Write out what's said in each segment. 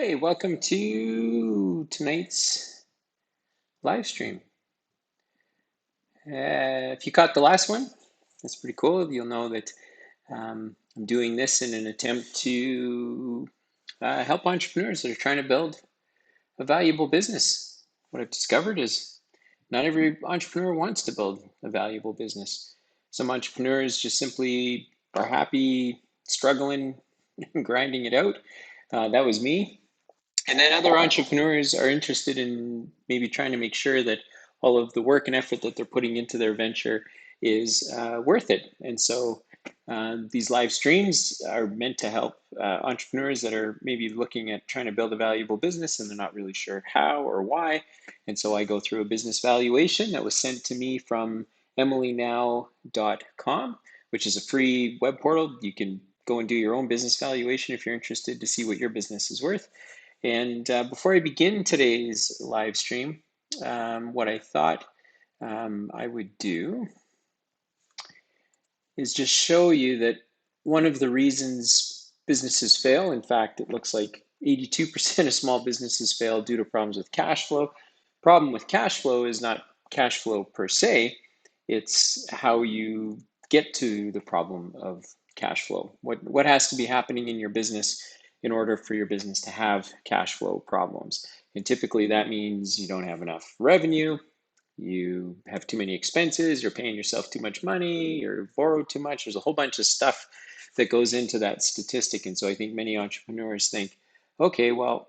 Hey, welcome to tonight's live stream. If you caught the last one, that's pretty cool. You'll know that I'm doing this in an attempt to help entrepreneurs that are trying to build a valuable business. What I've discovered is not every entrepreneur wants to build a valuable business. Some entrepreneurs just simply are happy struggling and grinding it out. That was me. And then other entrepreneurs are interested in maybe trying to make sure that all of the work and effort that they're putting into their venture is worth it. And so these live streams are meant to help entrepreneurs that are maybe looking at trying to build a valuable business and they're not really sure how or why. And so I go through a business valuation that was sent to me from emilynow.com, which is a free web portal. You can go and do your own business valuation if you're interested to see what your business is worth. And before I begin today's live stream, what I thought I would do is just show you that one of the reasons businesses fail, in fact, it looks like 82% of small businesses fail due to problems with cash flow. Problem with cash flow is not cash flow per se, it's how you get to the problem of cash flow. What has to be happening in your business in order for your business to have cash flow problems? And typically that means you don't have enough revenue, you have too many expenses, you're paying yourself too much money, you're borrowed too much. There's a whole bunch of stuff that goes into that statistic. And so I think many entrepreneurs think, okay, well,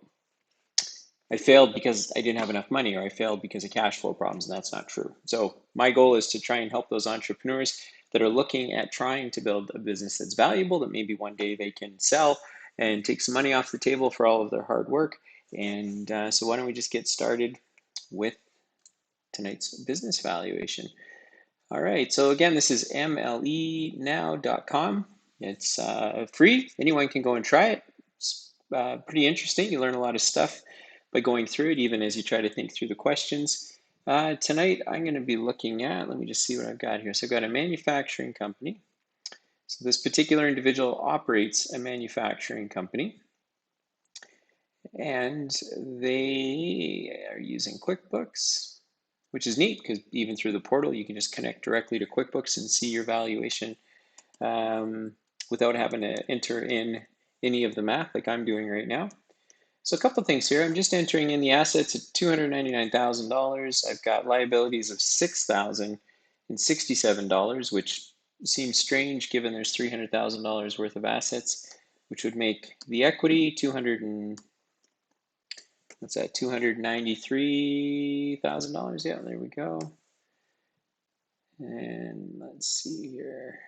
I failed because I didn't have enough money, or I failed because of cash flow problems, and that's not true. So my goal is to try and help those entrepreneurs that are looking at trying to build a business that's valuable, that maybe one day they can sell and take some money off the table for all of their hard work. And so why don't we just get started with tonight's business valuation. All right, so again, this is mlenow.com. It's free. Anyone can go and try it. It's pretty interesting. You learn a lot of stuff by going through it, even as you try to think through the questions. Tonight, I'm going to be looking at, let me just see what I've got here. So I've got a manufacturing company. So this particular individual operates a manufacturing company, and they are using QuickBooks, which is neat because even through the portal, you can just connect directly to QuickBooks and see your valuation without having to enter in any of the math like I'm doing right now. So a couple of things here. I'm just entering in the assets at $299,000. I've got liabilities of $6,067, which seems strange given there's $300,000 worth of assets, which would make the equity what's that, $293,000. Yeah, there we go. And let's see here.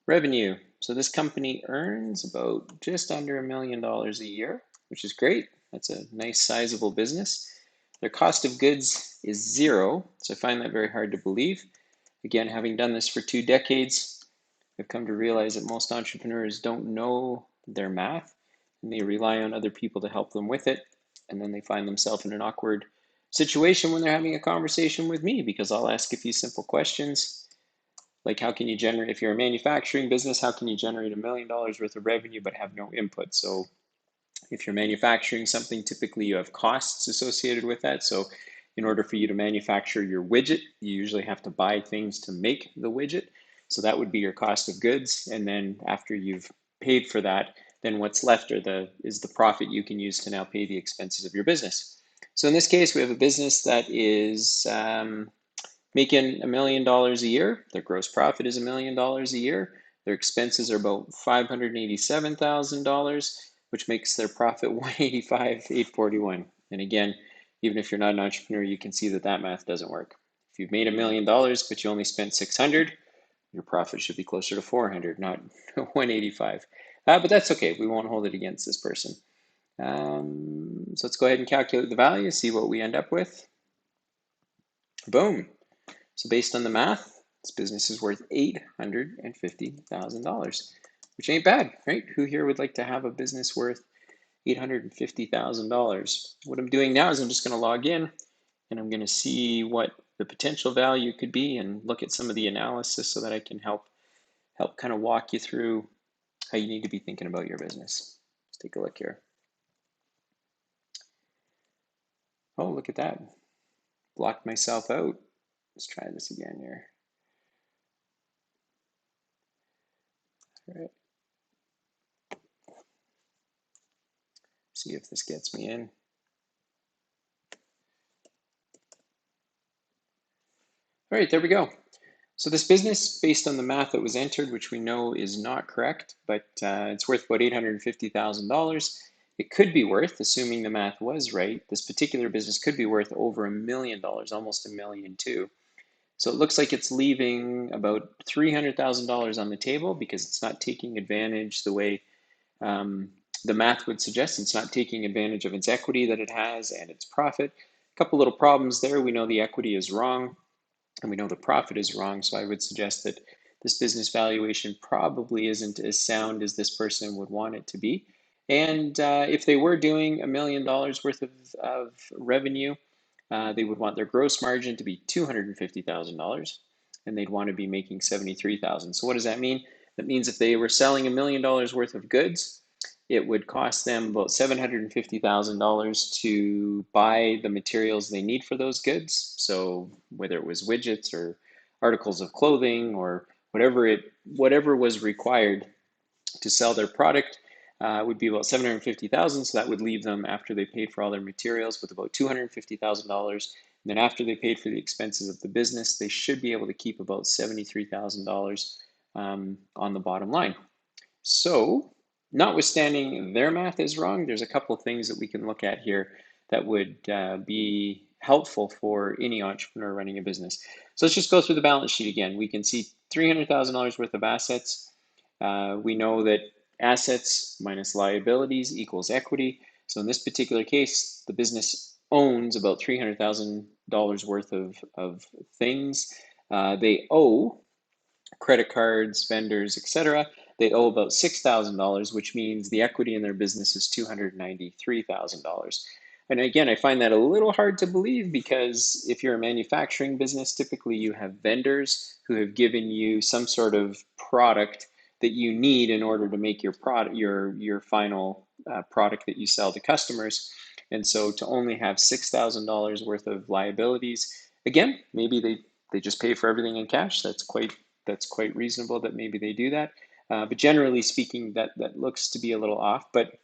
Revenue. So this company earns about just under $1 million a year, which is great. That's a nice sizable business. Their cost of goods is zero, so I find that very hard to believe. Again, having done this for 2 decades, I've come to realize that most entrepreneurs don't know their math and they rely on other people to help them with it. And then they find themselves in an awkward situation when they're having a conversation with me because I'll ask a few simple questions like, how can you generate, if you're a manufacturing business, how can you generate $1 million worth of revenue but have no input? So if you're manufacturing something, typically you have costs associated with that. So in order for you to manufacture your widget, you usually have to buy things to make the widget. So that would be your cost of goods. And then after you've paid for that, then what's left is the profit you can use to now pay the expenses of your business. So in this case, we have a business that is making $1 million a year. Their gross profit is $1 million a year. Their expenses are about $587,000, which makes their profit $185,841. And again, even if you're not an entrepreneur, you can see that that math doesn't work. If you've made $1 million, but you only spent 600, your profit should be closer to 400, not 185. But that's okay. We won't hold it against this person. So let's go ahead and calculate the value, see what we end up with. Boom. So based on the math, this business is worth $850,000, which ain't bad, right? Who here would like to have a business worth $850,000? What I'm doing now is I'm just going to log in and I'm going to see what the potential value could be and look at some of the analysis so that I can help kind of walk you through how you need to be thinking about your business. Let's take a look here. Oh, look at that. Blocked myself out. Let's try this again here. All right. See if this gets me in. All right, there we go. So this business, based on the math that was entered, which we know is not correct, but it's worth about $850,000. It could be worth, assuming the math was right, this particular business could be worth over $1 million, almost $1 million too. So it looks like it's leaving about $300,000 on the table because it's not taking advantage the way the math would suggest. It's not taking advantage of its equity that it has and its profit. A couple little problems there. We know the equity is wrong and we know the profit is wrong. So I would suggest that this business valuation probably isn't as sound as this person would want it to be. And if they were doing $1 million worth of revenue, they would want their gross margin to be $250,000, and they'd want to be making $73,000. So what does that mean? That means if they were selling $1 million worth of goods, it would cost them about $750,000 to buy the materials they need for those goods. So whether it was widgets or articles of clothing or whatever was required to sell their product would be about $750,000. So that would leave them, after they paid for all their materials, with about $250,000. And then after they paid for the expenses of the business, they should be able to keep about $73,000 on the bottom line. So, notwithstanding their math is wrong, there's a couple of things that we can look at here that would be helpful for any entrepreneur running a business. So let's just go through the balance sheet again. We can see $300,000 worth of assets. We know that assets minus liabilities equals equity. So in this particular case, the business owns about $300,000 worth of things. They owe credit cards, vendors, etc. They owe about $6,000, which means the equity in their business is $293,000. And again, I find that a little hard to believe because if you're a manufacturing business, typically you have vendors who have given you some sort of product that you need in order to make your product, your final product that you sell to customers. And so to only have $6,000 worth of liabilities, again, maybe they just pay for everything in cash. That's quite reasonable that maybe they do that. But generally speaking, that looks to be a little off. But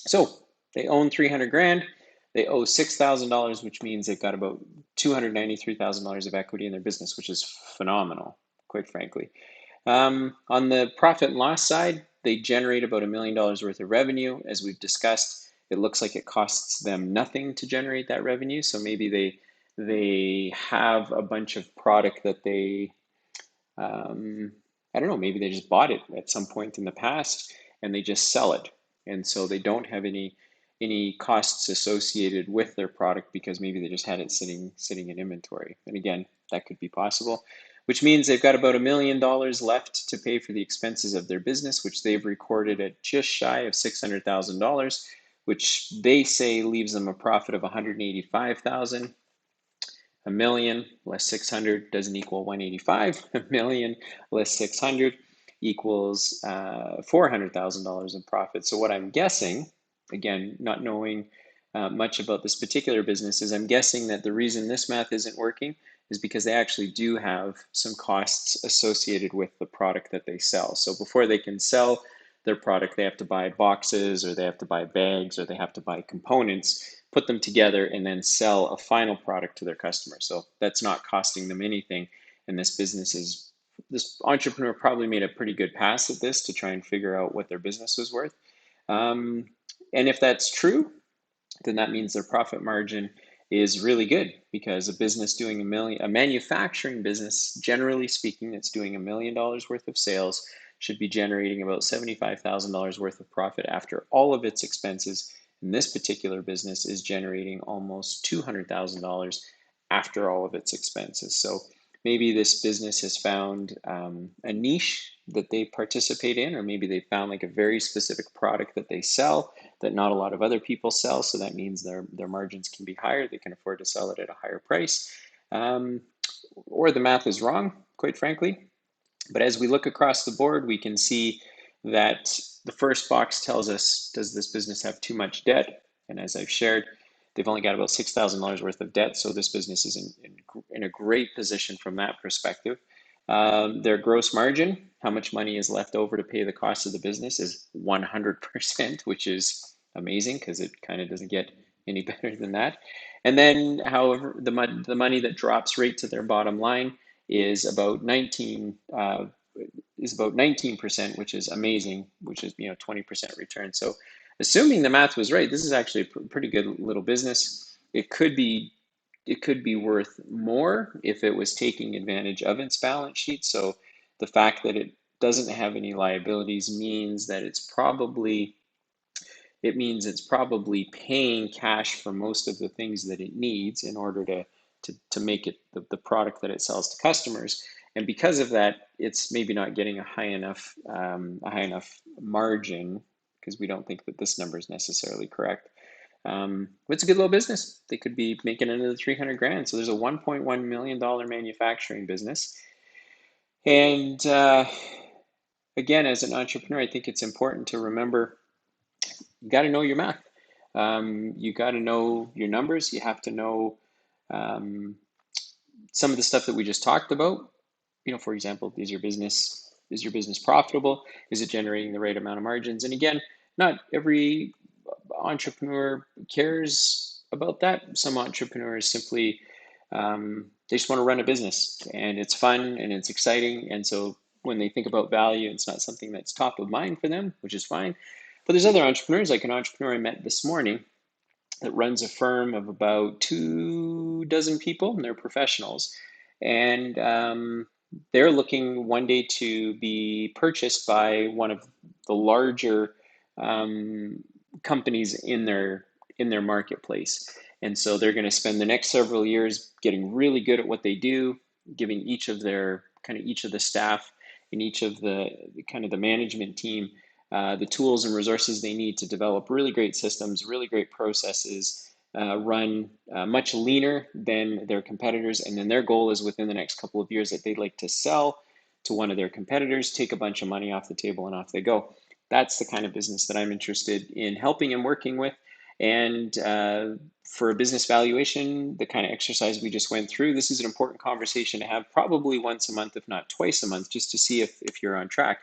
so they own 300 grand. They owe $6,000, which means they've got about $293,000 of equity in their business, which is phenomenal, quite frankly. On the profit and loss side, they generate about $1 million worth of revenue. As we've discussed, it looks like it costs them nothing to generate that revenue. So maybe they have a bunch of product that they I don't know, maybe they just bought it at some point in the past and they just sell it. And so they don't have any costs associated with their product because maybe they just had it sitting in inventory. And again, that could be possible, which means they've got about $1 million left to pay for the expenses of their business, which they've recorded at just shy of $600,000, which they say leaves them a profit of $185,000. $1 million less 600 doesn't equal 185. $1 million less 600 equals $400,000 in profit. So what I'm guessing, again, not knowing much about this particular business, is I'm guessing that the reason this math isn't working is because they actually do have some costs associated with the product that they sell. So before they can sell their product, they have to buy boxes, or they have to buy bags, or they have to buy components, put them together, and then sell a final product to their customer. So that's not costing them anything. And this entrepreneur probably made a pretty good pass at this to try and figure out what their business was worth. And if that's true, then that means their profit margin is really good, because a business doing a manufacturing business, generally speaking, that's doing $1 million worth of sales should be generating about $75,000 worth of profit after all of its expenses. And this particular business is generating almost $200,000 after all of its expenses. So maybe this business has found a niche that they participate in, or maybe they found like a very specific product that they sell that not a lot of other people sell. So that means their margins can be higher. They can afford to sell it at a higher price. Or the math is wrong, quite frankly. But as we look across the board, we can see that the first box tells us, does this business have too much debt? And as I've shared, they've only got about $6,000 worth of debt, so this business is in a great position from that perspective. Their gross margin, how much money is left over to pay the cost of the business, is 100%, which is amazing because it kind of doesn't get any better than that. And then, however, the money that drops right to their bottom line is about 19%, which is amazing, which is 20% return. So, assuming the math was right, this is actually a pretty good little business. It could be worth more if it was taking advantage of its balance sheet. So, the fact that it doesn't have any liabilities means it's probably paying cash for most of the things that it needs in order to make it the product that it sells to customers. And because of that, it's maybe not getting a high enough margin, because we don't think that this number is necessarily correct. But it's a good little business. They could be making another 300 grand. So there's a $1.1 million manufacturing business. And again, as an entrepreneur, I think it's important to remember you got to know your math. You got to know your numbers. You have to know um, some of the stuff that we just talked about. For example, is your business profitable? Is it generating the right amount of margins? And again, not every entrepreneur cares about that. Some entrepreneurs simply they just want to run a business, and it's fun and it's exciting. And so when they think about value, it's not something that's top of mind for them, which is fine. But there's other entrepreneurs, like an entrepreneur I met this morning that runs a firm of about 24 people, and they're professionals. And they're looking one day to be purchased by one of the larger um, companies in their marketplace. And so they're going to spend the next several years getting really good at what they do, giving each of the staff and each of the management team the tools and resources they need to develop really great systems, really great processes, run much leaner than their competitors. And then their goal is within the next couple of years that they'd like to sell to one of their competitors, take a bunch of money off the table, and off they go. That's the kind of business that I'm interested in helping and working with. And for a business valuation, the kind of exercise we just went through, this is an important conversation to have probably once a month, if not twice a month, just to see if you're on track.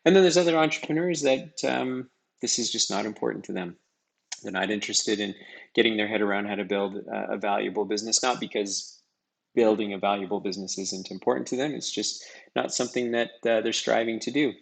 And then there's other entrepreneurs that this is just not important to them. They're not interested in getting their head around how to build a valuable business, not because building a valuable business isn't important to them. It's just not something that they're striving to do.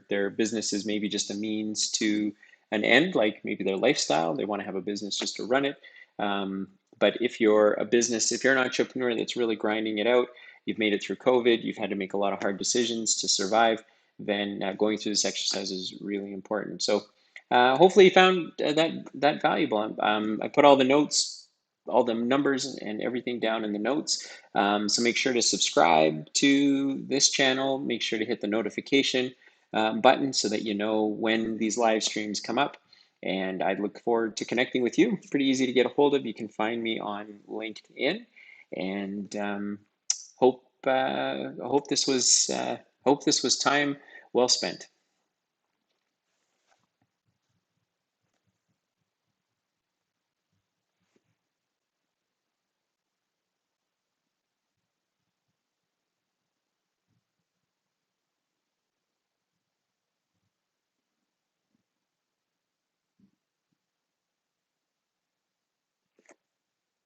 Their business is maybe just a means to an end, like maybe their lifestyle. They want to have a business just to run it. But if you're an entrepreneur that's really grinding it out, you've made it through COVID, you've had to make a lot of hard decisions to survive, then going through this exercise is really important. So hopefully you found that valuable. I put all the notes, all the numbers and everything down in the notes. So make sure to subscribe to this channel. Make sure to hit the notification button so that you know when these live streams come up. And I look forward to connecting with you. It's pretty easy to get a hold of. You can find me on LinkedIn. And hope this was time well spent.